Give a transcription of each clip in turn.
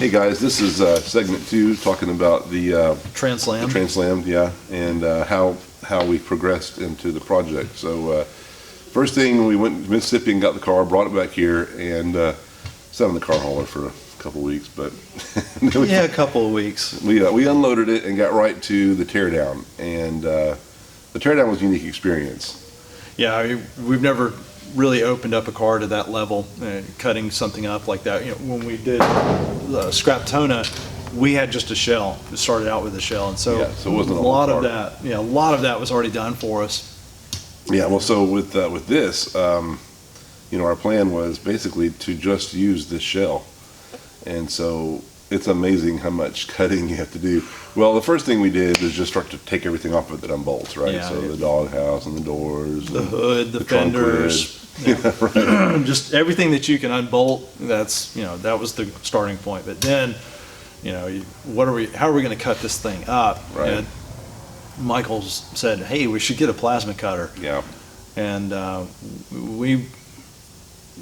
Hey guys, this is segment 2 talking about the Translammed. Translammed, yeah, and how we progressed into the project. So first thing, we went to Mississippi and got the car, brought it back here, and sat in the car hauler for a couple of weeks. But yeah, a couple of weeks. We unloaded it and got right to the teardown, and the teardown was a unique experience. Yeah, we've never really opened up a car to that level, cutting something up like that. You know, when we did Scraptona, we had just a shell. It started out with a shell, and so, yeah, so it wasn't a lot of that. Yeah, a lot of that was already done for us. Yeah, well, so with this, you know, our plan was basically to just use this shell, and so it's amazing how much cutting you have to do. Well, the first thing we did was just start to take everything off of it that unbolts, right? Yeah, so the doghouse and the doors, the hood, the fenders. Yeah, right. Just everything that you can unbolt. That's, you know, that was the starting point. But then, you know, how are we going to cut this thing up? Right. And Michael said, "Hey, we should get a plasma cutter." Yeah. And we,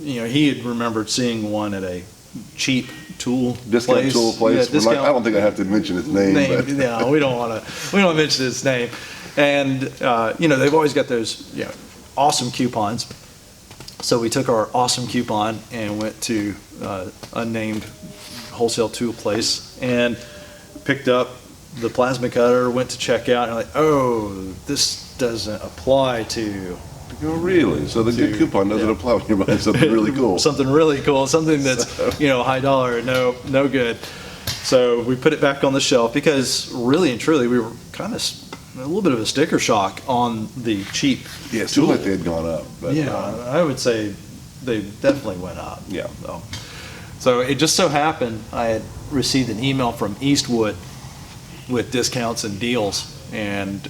you know, he had remembered seeing one at a cheap discount tool place. Yeah, discount, I don't think I have to mention its name. But. No, we don't want to mention its name. And you know, they've always got those, you know, awesome coupons. So we took our awesome coupon and went to unnamed wholesale tool place and picked up the plasma cutter, went to check out, and like, oh, this doesn't apply to. Oh, really? So the good coupon doesn't apply when you're buying something really cool. Something really cool, something that's, you know, high dollar, no good. So we put it back on the shelf because really and truly we were kind of a little bit of a sticker shock on the cheap. Yeah, it seemed like they had gone up. But, yeah, I would say they definitely went up. Yeah. So it just so happened I had received an email from Eastwood with discounts and deals, and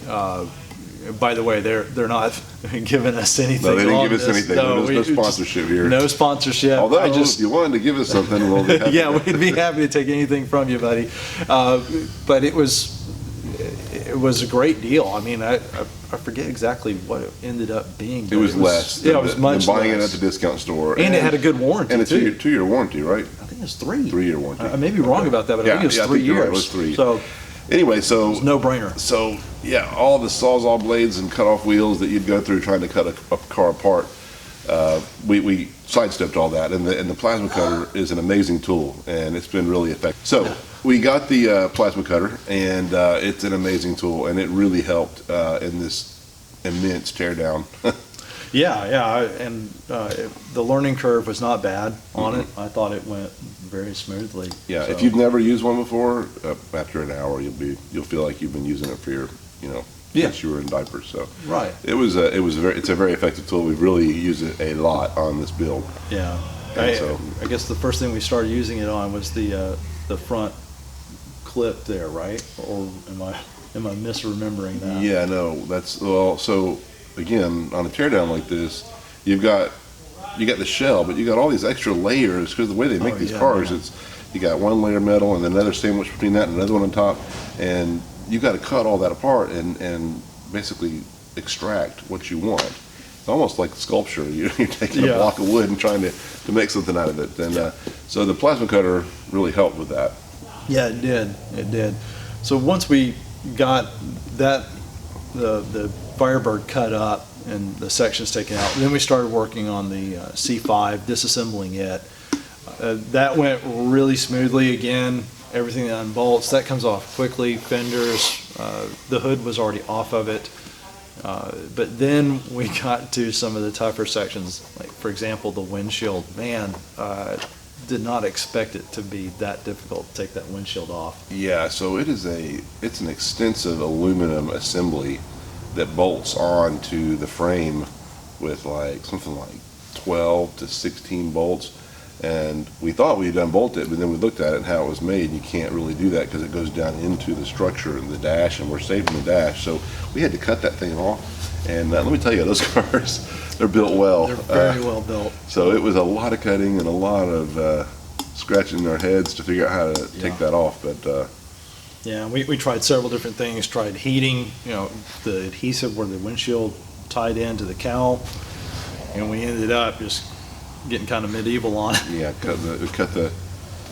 by the way, they're not giving us anything. No, they didn't give us this. anything. No sponsorship here. No sponsorship. Although if you wanted to give us something, we'll be happy. Yeah, we'd be happy to take anything from you, buddy. But it was a great deal. I mean, I forget exactly what it ended up being. It was less. Yeah, it was much than buying less. it at the discount store. And it had a good warranty. And it's a two-year warranty, right? I think it's 3. 3-year warranty. I may be wrong about that, but I think it was 3 years. Right, it was 3. So anyway, so it was no brainer. So yeah, all the sawzall blades and cut-off wheels that you'd go through trying to cut a car apart, we sidestepped all that, and the plasma cutter is an amazing tool, and it's been really effective. So we got the plasma cutter, and it's an amazing tool, and it really helped in this immense teardown. Yeah, and the learning curve was not bad on it. I thought it went very smoothly. Yeah, so. If you've never used one before, after an hour you'll feel like you've been using it for your, you know, since you were in diapers. So right, it's a very effective tool. We've really used it a lot on this build. Yeah, I guess the first thing we started using it on was the front clip there, right? Or am I misremembering that? Yeah, no, that's well. So again, on a teardown like this, you got the shell, but you got all these extra layers because the way they make these cars, it's you got one layer of metal and another sandwich between that and another one on top, and you got to cut all that apart and basically extract what you want. It's almost like sculpture. You're taking a block of wood and trying to make something out of it. And so the plasma cutter really helped with that. Yeah, it did. It did. So once we got that the Firebird cut up and the sections taken out, then we started working on the C5, disassembling it. That went really smoothly. Again, everything that unbolts, that comes off quickly. Fenders, the hood was already off of it. But then we got to some of the tougher sections, like for example the windshield. Man, did not expect it to be that difficult to take that windshield off. Yeah, so it's an extensive aluminum assembly that bolts onto the frame with like something like 12 to 16 bolts. And we thought we had unbolted it, but then we looked at it and how it was made, and you can't really do that because it goes down into the structure and the dash, and we're saving the dash. So we had to cut that thing off. And let me tell you, those cars, they're built well. They're very well built. So it was a lot of cutting and a lot of scratching our heads to figure out how to take that off. But yeah, we tried several different things. Tried heating, you know, the adhesive where the windshield tied into the cowl, and we ended up just getting kind of medieval on it. Yeah, cut the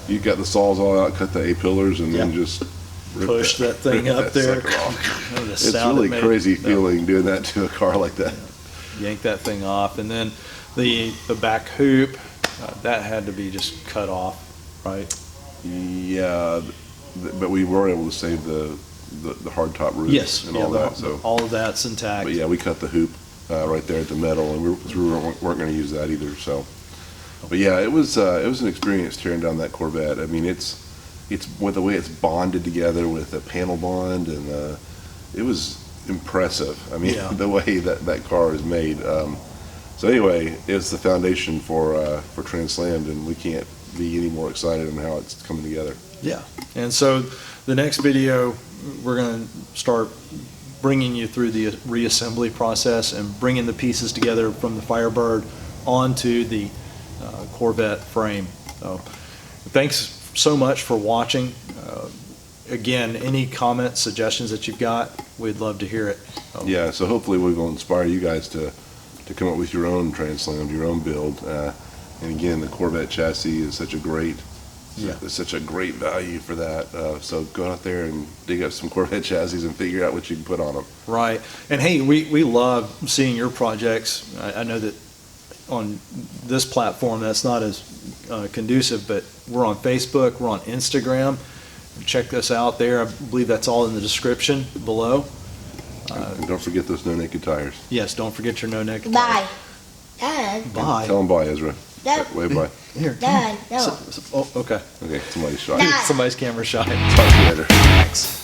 You got the saws all out, cut the A-pillars, and then Yeah. just Push that thing rip up that there. sucker off. Oh, the It's sound it really made. crazy No. feeling doing that to a car like that. Yank that thing off, and then the back hoop, that had to be just cut off, right? Yeah, but we were able to save the hard top roof Yes, and yeah, all that. So, all of that's intact. but yeah, we cut the hoop right there at the metal, and we weren't going to use that either. So, but yeah, it was an experience tearing down that Corvette. I mean, it's with the way it's bonded together with a panel bond, and it was impressive. I mean, Yeah. the way that car is made. So anyway, it's the foundation for Translammed, and we can't be any more excited on how it's coming together. Yeah, and so the next video, we're going to start bringing you through the reassembly process and bringing the pieces together from the Firebird onto the Corvette frame. So, thanks so much for watching. Again, any comments, suggestions that you've got, we'd love to hear it. Yeah, so hopefully we will inspire you guys to come up with your own Translammed, your own build. And again, the Corvette chassis is such a great, it's such a great value for that. So go out there and dig up some Corvette chassis and figure out what you can put on them. Right, and hey, we love seeing your projects. I know that on this platform that's not as conducive, but we're on Facebook, we're on Instagram. Check us out there. I believe that's all in the description below. And don't forget those no naked tires. Yes, don't forget your no naked Bye. tires. Dad. Bye. Tell them bye, Ezra. Dad. Wave bye. Here. Dad. No. Oh, okay. Okay, somebody's shot. Dad. Somebody's camera shy. Talk to you later. Thanks.